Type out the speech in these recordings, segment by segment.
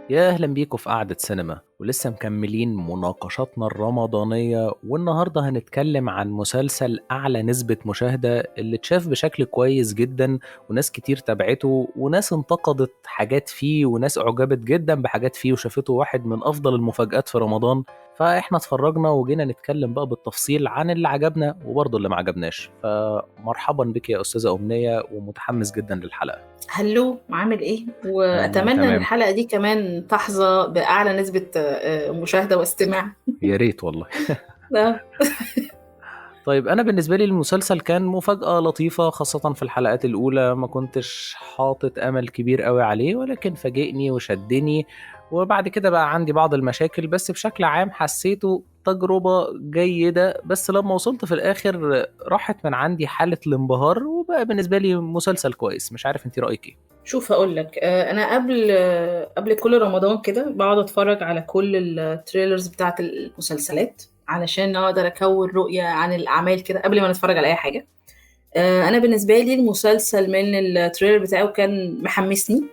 يا أهلا بيكم في قعدة سينما ولسه مكملين مناقشاتنا الرمضانية، والنهاردة هنتكلم عن مسلسل أعلى نسبة مشاهدة اللي اتشاف بشكل كويس جدا، وناس كتير تابعته وناس انتقدت حاجات فيه وناس أعجبت جدا بحاجات فيه وشافته واحد من أفضل المفاجآت في رمضان. فإحنا اتفرجنا وجينا نتكلم بقى بالتفصيل عن اللي عجبنا وبرضه اللي ما عجبناش. فمرحبا بك يا أستاذة أمنية، ومتحمس جدا للحلقة. هلو، عامل ايه؟ أنا واتمنى ان تمام. الحلقه دي كمان تحظى باعلى نسبه مشاهده واستماع. يا ريت والله. آه، طيب أنا بالنسبة لي المسلسل كان مفاجأة لطيفة، خاصة في الحلقات الأولى ما كنتش حاطط أمل كبير قوي عليه، ولكن فاجئني وشدني. وبعد كده بقى عندي بعض المشاكل، بس بشكل عام حسيته تجربة جيدة. بس لما وصلت في الآخر راحت من عندي حالة الانبهار، وبقى بالنسبة لي مسلسل كويس. مش عارف انتي رأيك ايه؟ شوف هقول لك، انا قبل كل رمضان كده بقعد اتفرج على كل التريلرز بتاعه المسلسلات علشان اقدر اكون رؤيه عن الاعمال كده قبل ما نتفرج على اي حاجه. انا بالنسبه لي المسلسل من التريلر بتاعه كان محمسني،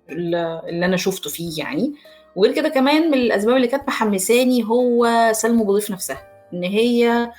اللي انا شفته فيه يعني. وغير كده كمان من الاسباب اللي كانت محمساني هو سلمى ضيف نفسها، ان هي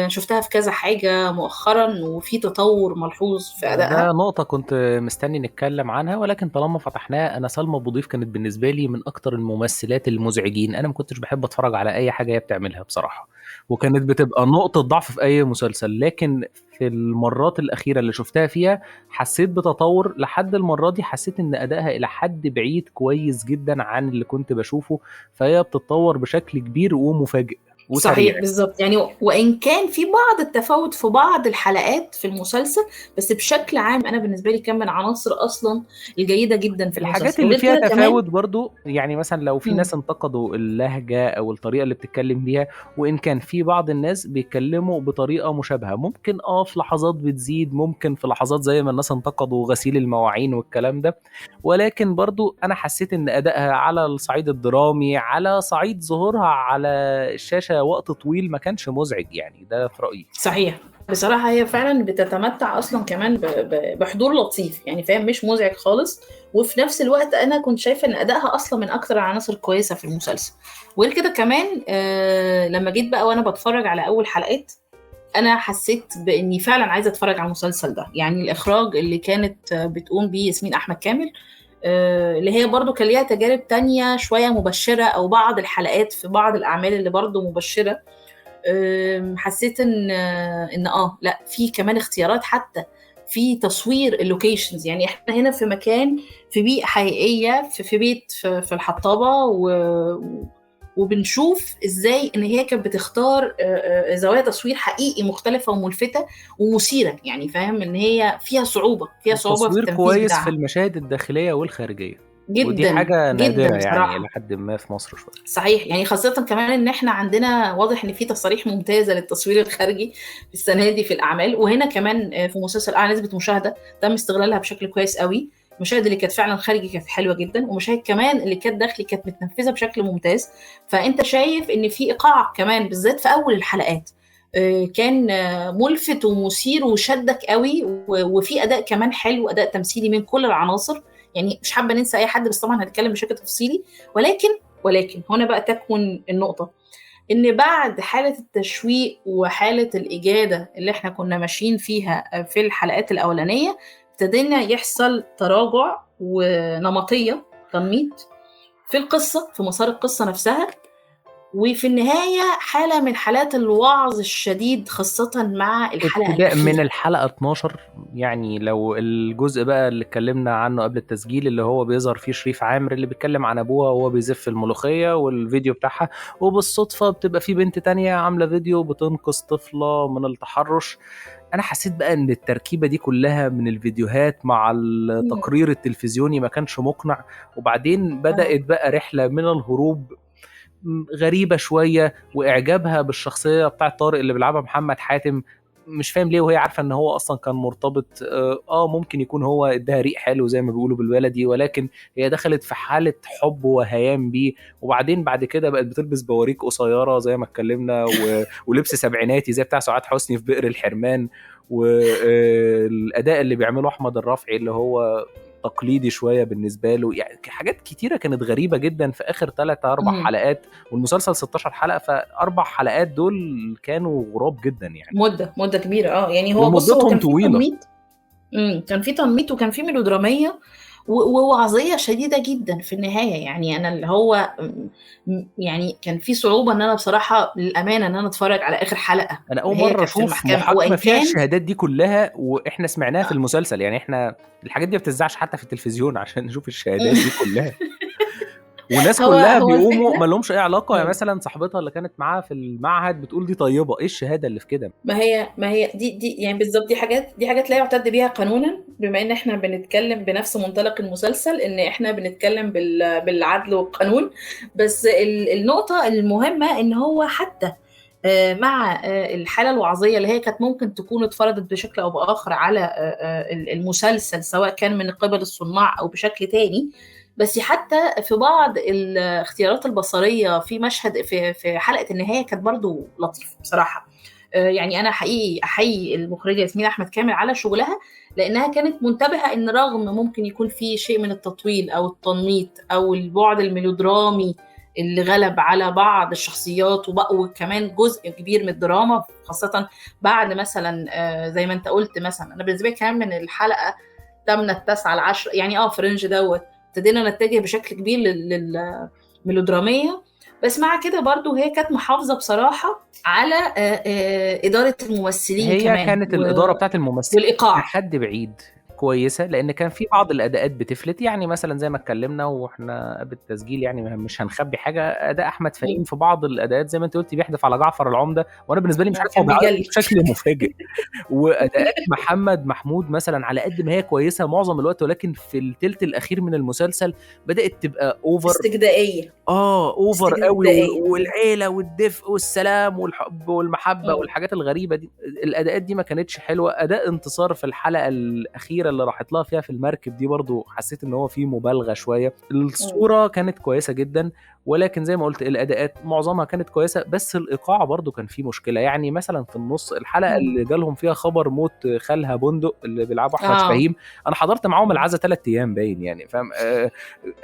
شفتها في كذا حاجة مؤخرا وفي تطور ملحوظ في ده أدائها. نقطة كنت مستني نتكلم عنها، ولكن طالما فتحناها، أنا سلمى أبو ضيف كانت بالنسبة لي من أكتر الممثلات المزعجين. أنا ما كنتش بحب أتفرج على أي حاجة هي بتعملها بصراحة، وكانت بتبقى نقطة ضعف في أي مسلسل. لكن في المرات الأخيرة اللي شفتها فيها حسيت بتطور. لحد المرة دي حسيت إن أدائها إلى حد بعيد كويس جدا عن اللي كنت بشوفه، فهي بتتطور بشكل كبير ومفاجئ وسريع. صحيح بالظبط، يعني وإن كان في بعض التفاوت في بعض الحلقات في المسلسل، بس بشكل عام أنا بالنسبة لي كان من عناصر أصلا الجيدة جدا في الحاجات المسلسل. اللي وغير فيها كده كمان تفاوت برضو، يعني مثلا لو في ناس انتقدوا اللهجة أو الطريقة اللي بتتكلم بيها، وإن كان في بعض الناس بيتكلموا بطريقة مشابهة، ممكن في لحظات بتزيد، ممكن في لحظات زي ما الناس انتقدوا غسيل المواعين والكلام ده. ولكن برضو أنا حسيت إن أدائها على الصعيد الدرامي، على صعيد ظهورها على الشاشة وقت طويل، ما كانش مزعج. يعني ده في رأيي. صحيح. بصراحة هي فعلا بتتمتع أصلا كمان بحضور لطيف، يعني فاهم، مش مزعج خالص. وفي نفس الوقت أنا كنت شايفة إن أدائها أصلا من أكتر العناصر الكويسة في المسلسل. وغير كده كمان لما جيت بقى وأنا بتفرج على أول حلقات، أنا حسيت بإني فعلا عايزة أتفرج على المسلسل ده. يعني الإخراج اللي كانت بتقوم بيه ياسمين أحمد كامل، اللي هي برضو كان ليها تجارب تانية شوية مبشرة، أو بعض الحلقات في بعض الأعمال اللي برضو مبشرة. حسيت ان لا، في كمان اختيارات حتى في تصوير اللوكيشنز. يعني احنا هنا في مكان، في بيئة حقيقية، في بيت في الحطابة، وبنشوف ازاي ان هي كانت بتختار زوايا تصوير حقيقي مختلفة وملفتة ومثيرة. يعني فاهم ان هي فيها صعوبة في التصوير التنفيذ كويس في بتاعها. المشاهد الداخلية والخارجية، ودي جدا حاجة جدا نادرة يعني إلى بصراحة. حد ما في مصر شوية. صحيح، يعني خاصة كمان ان احنا عندنا واضح ان في تصاريح ممتازة للتصوير الخارجي في السنة دي في الاعمال. وهنا كمان في مسلسل اعلى نسبة مشاهدة تم استغلالها بشكل كويس قوي. المشاهد اللي كانت فعلا خارجي كانت حلوة جدا، ومشاهد كمان اللي كانت داخلي كانت متنفذة بشكل ممتاز. فانت شايف ان في ايقاع كمان بالذات في اول الحلقات. كان ملفت ومثير وشدك قوي، وفي اداء كمان حلو، اداء تمثيلي من كل العناصر. يعني مش حابه ننسى اي حد، بس طبعا هنتكلم بشكل تفصيلي. ولكن هنا بقى تكمن النقطة، إن بعد حالة التشويق وحالة الإجادة اللي إحنا كنا ماشيين فيها في الحلقات الأولانية، ابتدينا يحصل تراجع ونمطية، تنميط في القصة، في مسار القصة نفسها. وفي النهاية حالة من حالات الوعظ الشديد، خاصة مع الحلقة ابتداء من الأخيرة. الحلقة 12، يعني لو الجزء بقى اللي اتكلمنا عنه قبل التسجيل، اللي هو بيظهر فيه شريف عامر اللي بيتكلم عن ابوها وهو بيزف الملوخية والفيديو بتاعها، وبالصدفة بتبقى في بنت تانية عاملة فيديو بتنقذ طفلة من التحرش. انا حسيت بقى ان التركيبة دي كلها من الفيديوهات مع مم. التقرير التلفزيوني ما كانش مقنع. وبعدين آه. بدأت بقى رحلة من الهروب غريبة شوية، وإعجابها بالشخصية بتاعت طارق اللي بيلعبها محمد حاتم. مش فاهم ليه، وهي عارفة ان هو اصلا كان مرتبط. ممكن يكون هو اداها ريق حلو زي ما بيقولوا بالبلدي، ولكن هي دخلت في حالة حب وهيام بيه. وبعدين بعد كده بقت بتلبس بواريك قصيرة زي ما اتكلمنا، ولبس سبعيناتي زي بتاع سعاد حسني في بئر الحرمان. والاداء اللي بيعمله احمد الرافعي اللي هو تقليدي شويه بالنسبه له، يعني حاجات كتيره كانت غريبه جدا في اخر 3-4 مم. حلقات، والمسلسل 16 حلقه، فاربع حلقات دول كانوا غراب جدا يعني. مده كبيره. يعني هو بص، هو ومدتهم كان في طويله. تنميط. كان في تنميط وكان في ميلودراميه ووعظيه شديده جدا في النهايه. يعني انا اللي هو يعني كان في صعوبه ان انا بصراحه للامانه ان انا اتفرج على اخر حلقه انا اول اللي هي مره كانت في اشوف المحكمه، محاكمه وان فيها كان الشهادات دي كلها، واحنا سمعناها في المسلسل. يعني احنا الحاجات دي ما بتذاعش حتى في التلفزيون عشان نشوف الشهادات دي كلها، والناس كلها هو بيقوموا ما الفكره. لهمش اي علاقه. يعني مم. مثلا صاحبتها اللي كانت معاها في المعهد بتقول دي طيبه، ايه الشهاده اللي في كده؟ ما هي دي يعني بالظبط، دي حاجات لا يعتد بيها قانونا، بما ان احنا بنتكلم بنفس منطلق المسلسل ان احنا بنتكلم بالعدل والقانون. بس النقطة المهمة ان هو حتى مع الحالة الوعظية اللي هي كانت ممكن تكون اتفرضت بشكل او باخر على المسلسل، سواء كان من قبل الصناع او بشكل تاني. بس حتى في بعض الاختيارات البصرية في مشهد في حلقة النهاية كانت برضو لطيفة بصراحة. يعني انا حقيقي احيي المخرجه ياسمين احمد كامل على شغلها، لانها كانت منتبهه ان رغم ممكن يكون في شيء من التطويل او التنميط او البعد الميلودرامي اللي غلب على بعض الشخصيات، وكمان جزء كبير من الدراما، خاصه بعد مثلا زي ما انت قلت مثلا. انا بالنسبه لي كمان من الحلقه 8 9 10 يعني في رينج دوت ابتدينا نتجه بشكل كبير للميلودراميه. بس مع كده برضو هي كانت محافظة بصراحة على إدارة الممثلين هي كمان كانت الإدارة بتاعت الممثلين والإيقاع. لحد بعيد كويسة، لأن كان في بعض الأداءات بتفلت. يعني مثلا زي ما اتكلمنا واحنا قبل التسجيل، يعني مش هنخبي حاجة، أداء أحمد فهيم في بعض الأداءات زي ما أنت قلتي بيحدف على جعفر العمدة، وأنا بالنسبة لي مش عارف هو كان بيعيط ليه بيجلي. بشكل مفاجئ. وأداءات محمد محمود مثلا على قد ما هي كويسة معظم الوقت، ولكن في التلت الأخير من المسلسل بدأت تبقى أوفر. استجدائية. اوفر قوي، استجدائية. والعيله والدفء والسلام والحب والمحبه مم. والحاجات الغريبه دي. الاداءات دي ما كانتش حلوه. اداء انتصار في الحلقه الاخيره اللي راحت لها فيها في المركب دي برضو حسيت ان هو فيه مبالغه شويه. مم. الصوره كانت كويسه جدا، ولكن زي ما قلت الاداءات معظمها كانت كويسه، بس الايقاع برضو كان فيه مشكله. يعني مثلا في النص الحلقه مم. اللي جالهم فيها خبر موت خالها بندق اللي بيلعبه احمد اه. فهيم، انا حضرت معاهم مم. العزا 3 ايام باين، يعني فاهم.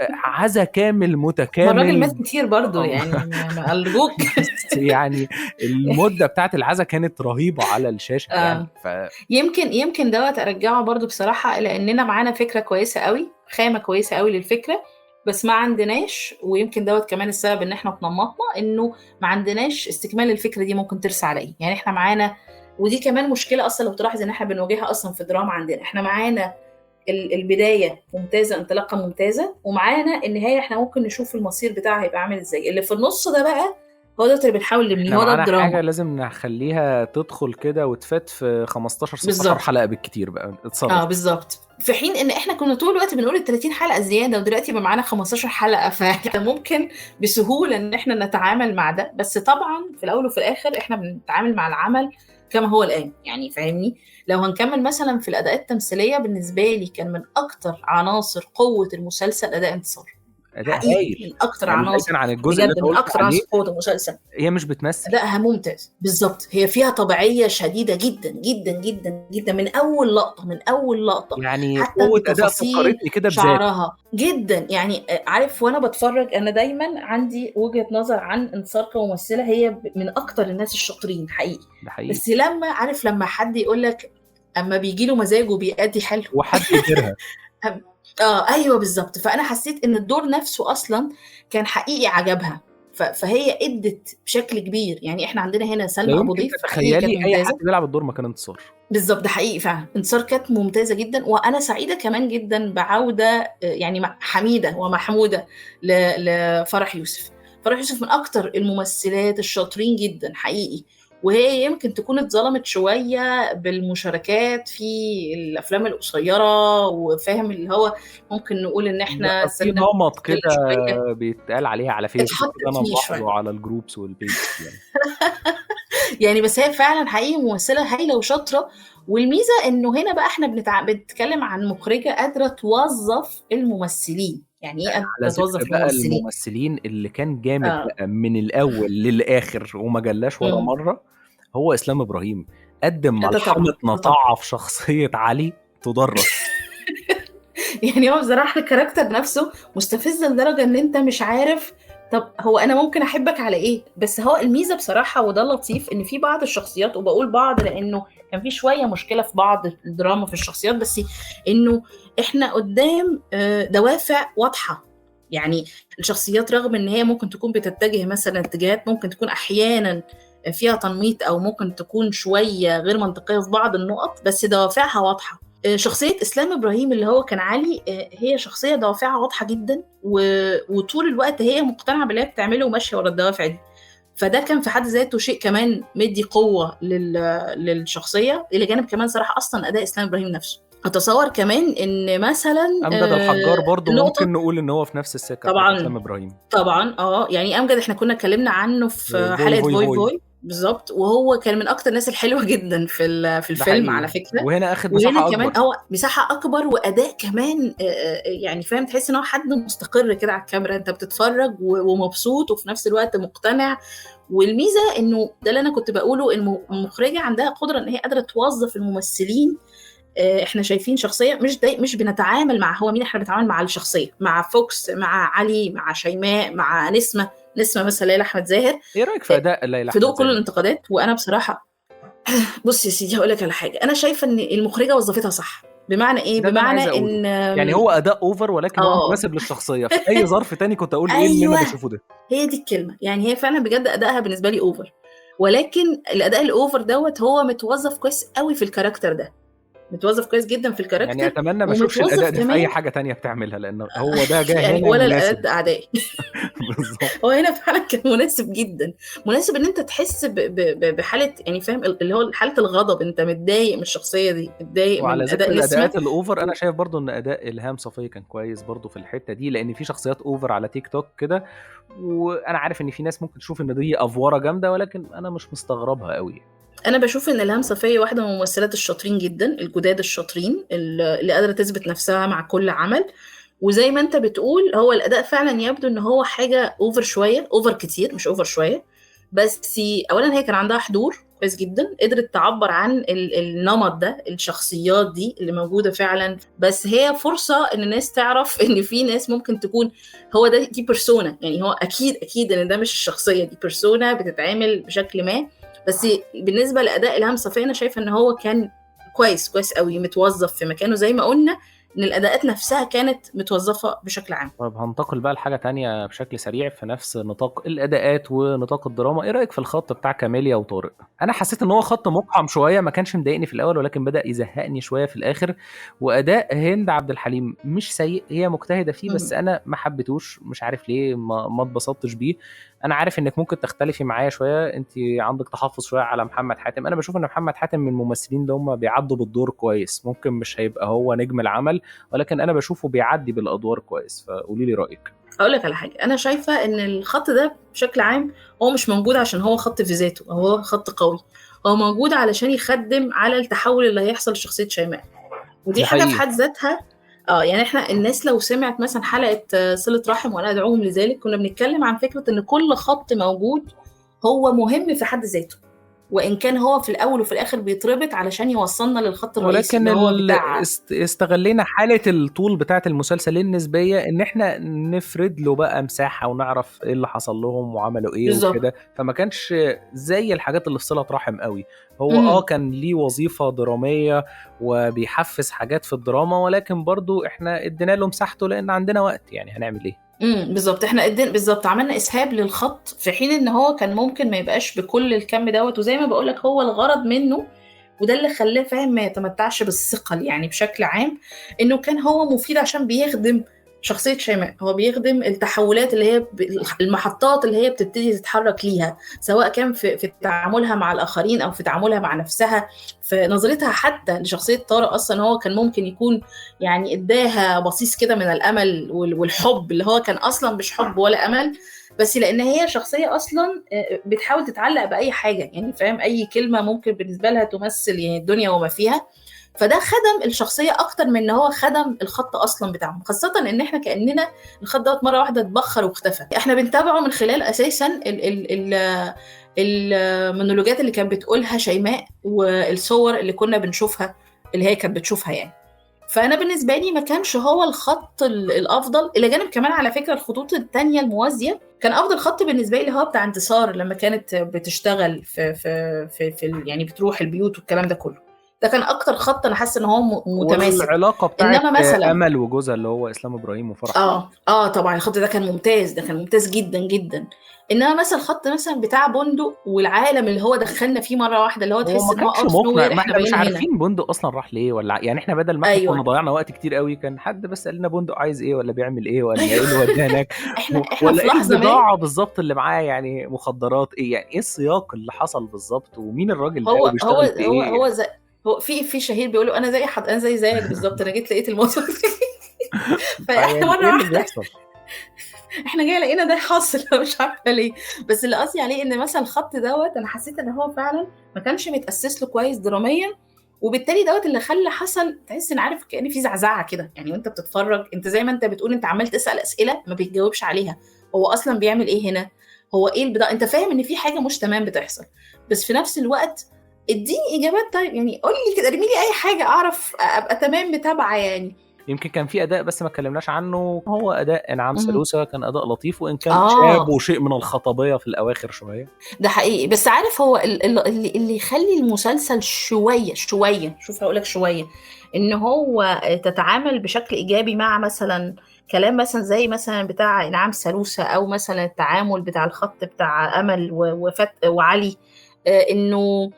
عزا كامل ما الراجل مات متكامل. كتير برضو، يعني ما أرجوك. بس يعني المدة بتاعت العزا كانت رهيبة على الشاشة يعني. اه. يمكن دوت ارجعه برضو بصراحه، لاننا معانا فكره كويسه قوي، خامه كويسه قوي للفكره، بس ما عندناش. ويمكن دوت كمان السبب ان احنا اتنمطنا، انه ما عندناش استكمال الفكره دي ممكن ترسى على ايه. يعني احنا معانا، ودي كمان مشكله اصلا لو تلاحظ ان احنا بنواجهها اصلا في الدراما عندنا. احنا معانا البدايه ممتازه، انطلاقه ممتازه، ومعانا النهايه احنا ممكن نشوف المصير بتاعها هيبقى عامل ازاي. اللي في النص ده بقى هو ده اللي بنحاول نبنيه، احنا هو ده معانا حاجة الدراما. لازم نخليها تدخل كده وتفات في 15 16 بالظبط. حلقة بالكتير، بقى اتصرف. بالظبط. في حين ان احنا كنا طول الوقت بنقول ال 30 حلقه زياده، ودلوقتي بقى معانا 15 حلقه، فاحنا ممكن بسهوله ان احنا نتعامل مع ده. بس طبعا في الاول وفي الاخر احنا بنتعامل مع العمل كما هو الان، يعني فاهمني. لو هنكمل مثلا في الاداءات التمثيليه، بالنسبه لي كان من اكتر عناصر قوه المسلسل اداء انتصار. أداء حقيقي هايل. من اكتر يعني بعيدا عناصر، عن الجزء اللي بجد انا من قلت اكتر عليه، عناصر قوه المسلسل. هي مش بتمثل. أداءها ممتاز بالظبط. هي فيها طبيعية شديدة جدا جدا جدا جدا، من أول لقطة، من أول لقطة، يعني حتى قوة أداء بتفاصيل فكرتني كده بذات. شعرها جدا. يعني عارف، وأنا بتفرج أنا دايما عندي وجهة نظر عن انتصار كممثلة، هي من أكتر الناس الشاطرين حقيقي. ده حقيقي. بس لما عارف، لما حد يقول لك أما بيجي له مزاجه بيأدي حلو. وحد يديرها. ايوه بالظبط. فانا حسيت ان الدور نفسه اصلا كان حقيقي عجبها. فهي ادت بشكل كبير. يعني احنا عندنا هنا لا سلمى ابو يمكن ضيف حقيقي تتخيلي كانت أي حد ممتازه. بيلعب الدور مكان انتصار. بالظبط، ده حقيقي فعلا. انتصار كانت ممتازه جدا، وانا سعيده كمان جدا بعوده يعني حميده ومحموده لفرح يوسف. فرح يوسف من اكتر الممثلات الشاطرين جدا حقيقي. وهي يمكن تكون اتظلمت شويه بالمشاركات في الافلام القصيره، وفاهم اللي هو ممكن نقول ان احنا بقى في سنة نمط مستغل كده شويه، بيتقال عليها على فيسبوك كده، اتحطت انا فيه ملاحظه شويه. على الجروبس والبيج يعني. يعني بس هي فعلا حقيقي ممثله هايله وشاطره. والميزه انه هنا بقى احنا بنتكلم عن مخرجه قادره توظف الممثلين. يعني ايه على قادره ذكر توظف بقى الممثلين؟ الممثلين اللي كان جامد اه. بقى من الاول للاخر وما جلاش ولا امم. مره، هو اسلام ابراهيم. قدم ده طبعا، ملحمه ده طبعا. نطاعه في شخصيه علي تدرس. يعني هو بصراحة الكاركتر نفسه مستفز لدرجة ان انت مش عارف طب هو انا ممكن احبك على ايه. بس هو الميزة بصراحة وده اللطيف ان في بعض الشخصيات، وبقول بعض لانه كان في شوية مشكلة في بعض الدراما في الشخصيات، بس انه احنا قدام دوافع واضحة. يعني الشخصيات رغم ان هي ممكن تكون بتتجه مثلا اتجاهات ممكن تكون احيانا فيها تنميط او ممكن تكون شوية غير منطقية في بعض النقط، بس دوافعها واضحة. شخصية إسلام إبراهيم اللي هو كان علي، هي شخصية دوافعها واضحة جدا، وطول الوقت هي مقتنعة باللي هي بتعمله وماشية ورا الدوافع دي. فده كان في حد ذاته شيء كمان مدي قوة للشخصية، إلى جانب كمان صراحة أصلا أداء إسلام إبراهيم نفسه. أتصور كمان إن مثلا امجد الحجار برضو نقطة. ممكن نقول ان هو في نفس السكه بتاعت اسلام طبعا ابراهيم. طبعا يعني امجد احنا كنا اتكلمنا عنه في فوي حلقه فوي فوي فوي. فوي بالظبط، وهو كان من اكتر الناس الحلوه جدا في ده الفيلم على حقيقي، فكره. وهنا اخد وهنا مساحه كمان اكبر. هو مساحه اكبر واداء كمان، يعني فاهم، تحس ان هو حد مستقر كده على الكاميرا، انت بتتفرج ومبسوط وفي نفس الوقت مقتنع. والميزه انه ده اللي انا كنت بقوله، المخرجه عندها قدره ان هي قادره توظف الممثلين. احنا شايفين شخصيه مش بنتعامل مع هو مين، احنا بنتعامل مع الشخصيه، مع فوكس، مع علي، مع شيماء، مع نسمه مثلا ليلى احمد زاهر. ايه رايك في اداء ليلى في احمد ضوء كل زاهر؟ الانتقادات، وانا بصراحه بص يا سيدي هقول لك على حاجه، انا شايفه ان المخرجه وظفتها صح. بمعنى ايه؟ ده اللي انا عايز بمعنى اقوله. ان يعني هو اداء اوفر ولكن هو اه مناسب للشخصيه. في اي ظرف تاني كنت اقول ايه اللي انا ايوه بشوفه ده. هي دي الكلمه، يعني هي فعلا بجد ادائها بالنسبه لي اوفر، ولكن الاداء الاوفر دوت هو متوظف كويس قوي في الكاركتر ده، متوظف كويس جدا في يعني الكاركتر. اتمنى ما اشوفش الاداء ومتوظف ده في اي كمان حاجه تانية بتعملها، لان هو ده جه يعني هنا ولا مناسب. الاداء اعدائي. بالظبط. هو هنا فعلا كان مناسب جدا، مناسب ان انت تحس بحاله، يعني فاهم اللي هو حاله الغضب، انت متضايق من الشخصيه دي، متضايق وعلى من ذكر اداء نسمه. الاداءات الاوفر، انا شايف برضو ان اداء الهام صفي كان كويس برضو في الحته دي، لان في شخصيات اوفر على تيك توك كده، وانا عارف ان في ناس ممكن تشوف ان دي افوره جامده، ولكن انا مش مستغربها قوي. انا بشوف ان الهام صفيه واحده من الممثلات الشاطرين جدا، الجداد الشاطرين اللي قادره تثبت نفسها مع كل عمل. وزي ما انت بتقول هو الاداء فعلا يبدو ان هو حاجه اوفر شويه، اوفر كتير مش اوفر شويه. بس اولا هي كان عندها حضور كويس جدا، قدرت تعبر عن النمط ده، الشخصيات دي اللي موجوده فعلا. بس هي فرصه ان الناس تعرف ان في ناس ممكن تكون هو ده، دي بيرسونا، يعني هو اكيد ان ده مش الشخصيه دي، بيرسونا بتتعامل بشكل ما. بس بالنسبه لاداء الهام صفي انا شايفه ان هو كان كويس قوي، متوظف في مكانه زي ما قلنا، ان الاداءات نفسها كانت متوظفه بشكل عام. طب هنتقل بقى لحاجة تانية بشكل سريع في نفس نطاق الأداءات ونطاق الدراما. إيه رأيك في الخط بتاع كاميليا وطارق؟ أنا حسيت إن هو خط مقحم شوية، ما كانش مضايقني في الأول ولكن بدأ يزهقني شوية في الآخر. وأداء هند عبد الحليم مش سيء، هي مجتهدة فيه، بس مم. أنا ما حبيتوش، مش عارف ليه ما اتبسطتش بيه. أنا عارف إنك ممكن تختلفي معايا شوية، أنت عندك تحفظ شوية على محمد حاتم. أنا بشوف إن محمد حاتم من الممثلين اللي هم بيعدوا بالدور كويس، ممكن مش هيبقى هو نجم العمل ولكن انا بشوفه بيعدي بالادوار كويس. فقولي لي رايك. اقول لك على حاجه، انا شايفه ان الخط ده بشكل عام هو مش موجود عشان هو خط في ذاته او هو خط قوي، هو موجود علشان يخدم على التحول اللي هيحصل لشخصيه شيماء، ودي ده حاجه في حقيقي. حد ذاتها. يعني احنا الناس لو سمعت مثلا حلقه صله رحم وانا ادعوهم لذلك، كنا بنتكلم عن فكره ان كل خط موجود هو مهم في حد ذاته، وان كان هو في الاول وفي الاخر بيتربط علشان يوصلنا للخط الرئيسي ولكن اللي هو بتاع. استغلينا حالة الطول بتاعة المسلسل النسبية ان احنا نفرد له بقى مساحة ونعرف ايه اللي حصل لهم وعملوا ايه بالظبط. وكده، فما كانش زي الحاجات اللي في صلة رحم قوي. هو امم كان ليه وظيفة درامية وبيحفز حاجات في الدراما، ولكن برضو احنا ادينا له مساحته لان عندنا وقت، يعني هنعمل ايه. بالظبط، احنا بالظبط عملنا اسهاب للخط، في حين ان هو كان ممكن ما يبقاش بكل الكم دوت، وزي ما بقولك هو الغرض منه وده اللي خلاه فاهم ما يتمتعش بالثقل يعني بشكل عام، انه كان هو مفيد عشان بيخدم شخصية شيماء، هو بيخدم التحولات اللي هي المحطات اللي هي بتبتدي تتحرك ليها، سواء كان في تعاملها مع الآخرين أو في تعاملها مع نفسها، في نظرتها حتى لشخصية طارق. أصلا هو كان ممكن يكون يعني إداها بصيص كده من الأمل والحب اللي هو كان أصلا مش حب ولا أمل، بس لان هي شخصيه اصلا بتحاول تتعلق باي حاجه، يعني فاهم اي كلمه ممكن بالنسبه لها تمثل يعني الدنيا وما فيها. فده خدم الشخصيه اكتر من ان هو خدم الخط اصلا بتاعهم، خاصه ان احنا كاننا الخط دوت مره واحده اتبخر واختفى. احنا بنتابعه من خلال اساسا المونولوجات اللي كانت بتقولها شيماء والصور اللي كنا بنشوفها اللي هي كانت بتشوفها يعني. فانا بالنسبه لي ما كانش هو الخط الافضل، الى جانب كمان على فكره الخطوط التانية الموازيه كان افضل خط بالنسبه لي هو بتاع انتصار لما كانت بتشتغل في يعني بتروح البيوت والكلام ده كله. ده كان اكتر خط انا حاسه ان هو متماسك. والعلاقه بتاعت انما مثلا امل وجوزها اللي هو اسلام ابراهيم وفرح شوقي. طبعا الخط ده كان ممتاز، ده كان ممتاز جدا جدا. انما مثلا الخط مثلا بتاع بندق والعالم اللي هو دخلنا فيه مره واحده، اللي هو هو تحس ما ان هو كانش اوت اوف نو مقنع، وير ما احنا احنا مش بقينا هنا. عارفين بندق اصلا راح ليه، ولا يعني احنا بدل ما احنا كنا ايوه، ضيعنا وقت كتير قوي كان حد بس قال لنا بندق عايز ايه ولا بيعمل ايه ولا ايه اللي وداه هناك احنا ولا في ايه لحظه ما. البضاعه بالظبط اللي معاه، يعني مخدرات ايه، يعني ايه السياق اللي حصل بالظبط، ومين الراجل ده هو هو وبيشتغل في هو ايه. هو زي هو في شهير بيقولوا انا زي انا زي زيك بالظبط، انا جيت لقيت الموضوع فاحنا يعني ايه مره اللي واحده بيحصل. احنا جاي لقينا ده حاصل مش عارفه ليه. بس اللي قصدي عليه ان مثلا الخط دوت انا حسيت ان هو فعلا ما كانش متاسس له كويس دراميا، وبالتالي دوت اللي خلى حصل تحس ان عارف كأن في زعزعه كده يعني، وانت بتتفرج انت زي ما انت بتقول انت عمال تسال اسئله ما بيتجاوبش عليها. هو اصلا بيعمل ايه هنا؟ هو ايه البداية؟ انت فاهم ان في حاجه مش تمام بتحصل، بس في نفس الوقت اديني اجابات. طيب يعني قول لي كده، ارمي لي اي حاجه اعرف ابقى تمام متابعه يعني. يمكن كان في اداء بس ما اتكلمناش عنه، هو اداء انعام مهم. سالوسة، كان اداء لطيف وان كان شاب اه وشيء من الخطبيه في الاواخر شويه. ده حقيقي، بس عارف هو اللي يخلي المسلسل شوية شوف هقولك شوية ان هو تتعامل بشكل ايجابي مع مثلا كلام مثلا زي مثلا بتاع انعام سالوسة، او مثلا التعامل بتاع الخط بتاع امل وعلي. انه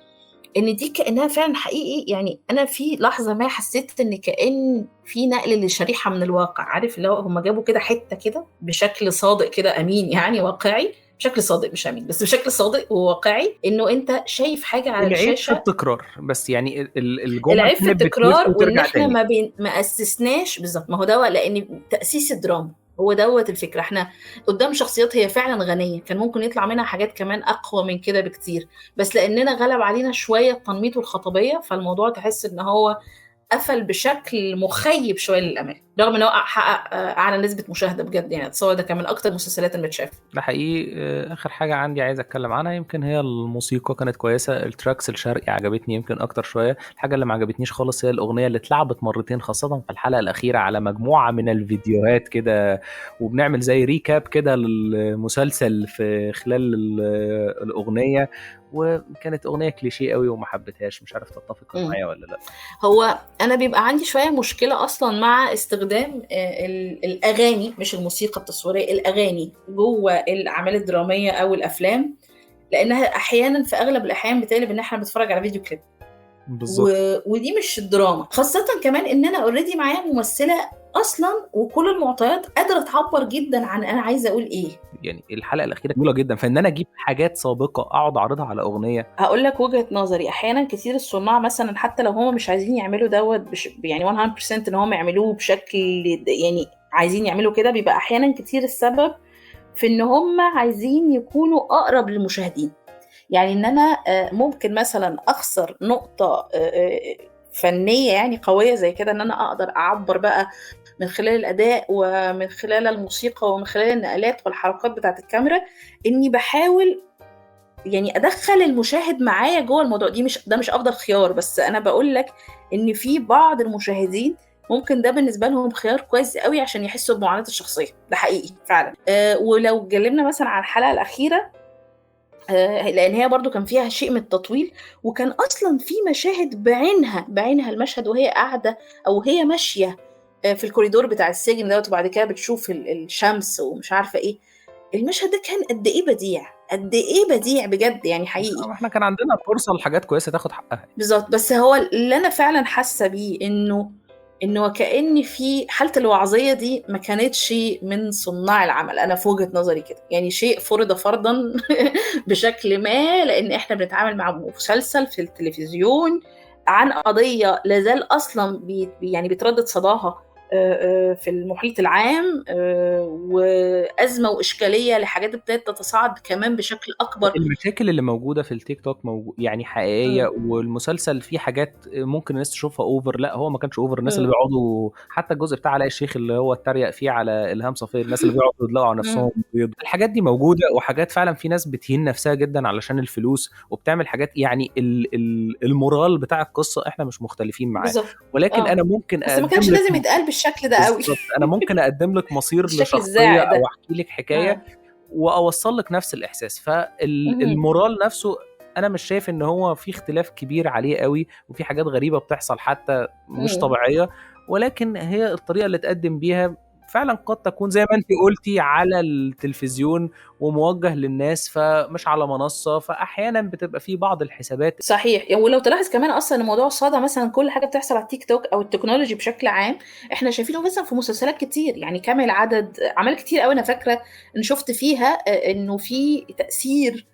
ان دي كانها فعلا حقيقي يعني. انا في لحظه ما حسيت ان كان في نقل لشريحه من الواقع، عارف اللي هو هم جابوا كده حته كده بشكل صادق كده امين يعني واقعي، بشكل صادق مش امين بس بشكل صادق وواقعي، انه انت شايف حاجه على العيب في الشاشه. التكرار بس، يعني الجمل العيب في كانت بتلف التكرار، وان وترجع احنا تاني. ما اسسناش بالظبط. ما هو ده لان تاسيس الدراما هو دوت الفكره. احنا قدام شخصيات هي فعلا غنيه، كان ممكن يطلع منها حاجات كمان اقوى من كده بكتير، بس لاننا غلب علينا شويه التنميط والخطبيه، فالموضوع تحس ان هو قفل بشكل مخيب شويه للامال، رغم ان هو حقق اعلى نسبه مشاهده بجد يعني. اتصور ده كان من اكتر المسلسلات اللي متشافه. ده حقيقي. اخر حاجه عندي عايز اتكلم عنها يمكن هي الموسيقى، كانت كويسه، التراكس الشرقي عجبتني يمكن اكتر شويه. الحاجه اللي ما عجبتنيش خالص هي الاغنيه اللي اتلعبت مرتين خاصه في الحلقه الاخيره على مجموعه من الفيديوهات كده، وبنعمل زي ريكاب كده للمسلسل في خلال الاغنيه، وكانت اغنيه كليشيه قوي وما حبيتهاش، مش عارف تتفق مم. معايا ولا لا. هو انا بيبقى عندي شويه مشكله اصلا مع استخدام الاغاني، مش الموسيقى التصويريه، الاغاني جوه الاعمال الدراميه او الافلام، لانها احيانا في اغلب الاحيان بتقلب ان احنا بنتفرج على فيديو كليب. بالظبط. ودي مش الدراما، خاصه كمان ان انا اوريدي معايا ممثله اصلا وكل المعطيات قادره تعبر جدا عن انا عايزه اقول ايه. يعني الحلقه الاخيره جميله جدا، فان انا اجيب حاجات سابقه اقعد اعرضها على اغنيه. هقول لك وجهة نظري، احيانا كتير الصناع مثلا حتى لو هم مش عايزين يعملوا دوت يعني 100% ان هم يعملوه بشكل يعني عايزين يعملوا كده، بيبقى احيانا كتير السبب في ان هم عايزين يكونوا اقرب للمشاهدين. يعني ان انا ممكن مثلا اخسر نقطة فنية يعني قوية زي كده، ان انا اقدر اعبر بقى من خلال الاداء ومن خلال الموسيقى ومن خلال النقلات والحركات بتاعت الكاميرا، اني بحاول يعني ادخل المشاهد معايا جوه الموضوع. ده مش افضل خيار، بس انا بقول لك ان في بعض المشاهدين ممكن ده بالنسبه لهم خيار كويس قوي عشان يحسوا بمعاناه الشخصيه. ده حقيقي فعلا. ولو اتكلمنا مثلا عن الحلقه الاخيره، لان هي برضو كان فيها شيء من التطويل، وكان اصلا في مشاهد بعينها المشهد وهي قاعده او هي ماشيه في الكوريدور بتاع السجن دوت، وبعد كده بتشوف الشمس ومش عارفه ايه. المشهد ده كان قد ايه بديع، قد ايه بديع بجد يعني حقيقي. احنا كان عندنا فرصه لحاجات كويسه تاخد حقها. بالظبط. بس هو اللي انا فعلا حاسه بيه انه وكأن في حاله الوعظيه دي ما كانتش من صناع العمل. انا في وجهه نظري كده يعني شيء فرض فرضا بشكل ما، لان احنا بنتعامل مع مسلسل في التلفزيون عن قضيه لازال اصلا يعني بيتردد صداها في المحيط العام، وأزمة وإشكالية لحاجات ابتدت تتصاعد كمان بشكل أكبر. المشاكل اللي موجودة في التيك توك يعني حقيقية، مم. والمسلسل فيه حاجات ممكن الناس تشوفها اوفر، لا هو ما كانش اوفر. الناس اللي مم. بيقعدوا، حتى الجزء بتاع علاء الشيخ اللي هو اتريق فيه على إلهام صفير، الناس اللي بيقعدوا يطلعوا على نفسهم مم. بيض، الحاجات دي موجودة. وحاجات فعلا في ناس بتهين نفسها جدا علشان الفلوس وبتعمل حاجات، يعني المورال بتاع القصة احنا مش مختلفين معاه، بالظبط. ولكن انا ممكن بس ما اقدم كانش لك لازم يتقال بالشكل ده قوي. بالظبط، انا ممكن اقدم لك مصير الشكل لشخصية الزاعق او ده. احكي لك حكاية آه. واوصل لك نفس الاحساس. مم. فالمورال نفسه انا مش شايف ان هو في اختلاف كبير عليه قوي، وفي حاجات غريبة بتحصل حتى مش مم. طبيعية، ولكن هي الطريقة اللي تقدم بيها فعلا قد تكون زي ما انت قلتي على التلفزيون وموجه للناس، فمش على منصة، فاحيانا بتبقى في بعض الحسابات. صحيح. يعني ولو تلاحظ كمان اصلا ان موضوع الصدى مثلا، كل حاجه بتحصل على التيك توك او التكنولوجي بشكل عام احنا شايفينه مثلا في مسلسلات كتير، يعني كامل عدد اعمال كتير قوي انا فاكره ان شفت فيها انه في تاثير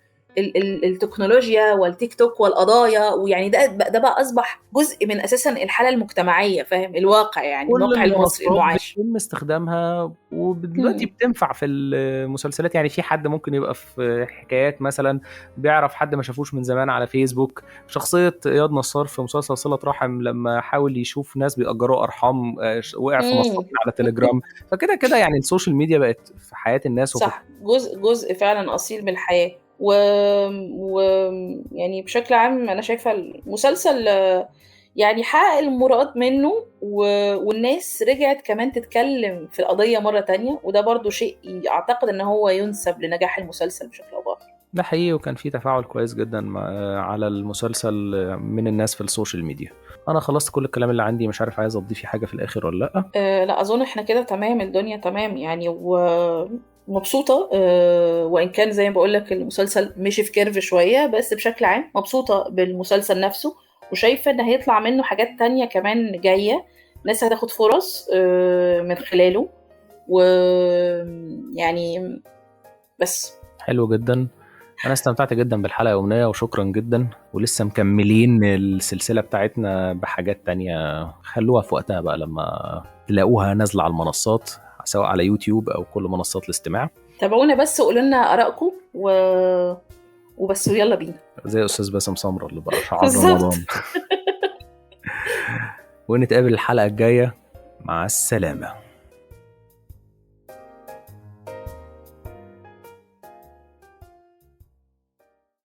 التكنولوجيا والتيك توك والقضايا، ويعني ده بقى اصبح جزء من اساسا الحاله المجتمعيه، فاهم؟ الواقع، يعني كل الواقع المصري المنصات المعاش. بيتم استخدامها، ودلوقتي مم. بتنفع في المسلسلات. يعني في حد ممكن يبقى في حكايات مثلا بيعرف حد ما شافوش من زمان على فيسبوك، شخصية إياد نصار في مسلسل صلة رحم لما حاول يشوف ناس بيأجروا أرحام، وقع في مم. نصابين على تليجرام. فكده كده يعني السوشيال ميديا بقت في حياة الناس وفي. صح، جزء فعلا أصيل من الحياة. و... يعني بشكل عام أنا شايفة المسلسل يعني حقق المراد منه، والناس رجعت كمان تتكلم في القضية مرة تانية، وده برضو شيء أعتقد إن هو ينسب لنجاح المسلسل بشكل أو بآخر. ده حقيقي، وكان في تفاعل كويس جدا على المسلسل من الناس في السوشيال ميديا. أنا خلصت كل الكلام اللي عندي، مش عارف عايز أضيف حاجة في الآخر ولا لأ. لا أظن إحنا كده تمام، الدنيا تمام يعني، ومبسوطة. وإن كان زي ما بقولك المسلسل مشي في كيرف شوية، بس بشكل عام مبسوطة بالمسلسل نفسه، وشايفة إن هيطلع منه حاجات تانية كمان جاية، ناس هتاخد فرص من خلاله، ويعني بس. حلو جدا. انا استمتعت جدا بالحلقة يا أمنية، وشكرا جدا، ولسه مكملين السلسلة بتاعتنا بحاجات تانية. خلوها في وقتها بقى لما تلاقوها نازلة على المنصات، سواء على يوتيوب او كل منصات الاستماع. تابعونا بس وقولوا لنا آرائكم وبس، ويلا بينا. زي استاذ باسم سمرة اللي بقى شعار بالظبط. رمضان. ونتقابل الحلقة الجاية، مع السلامة.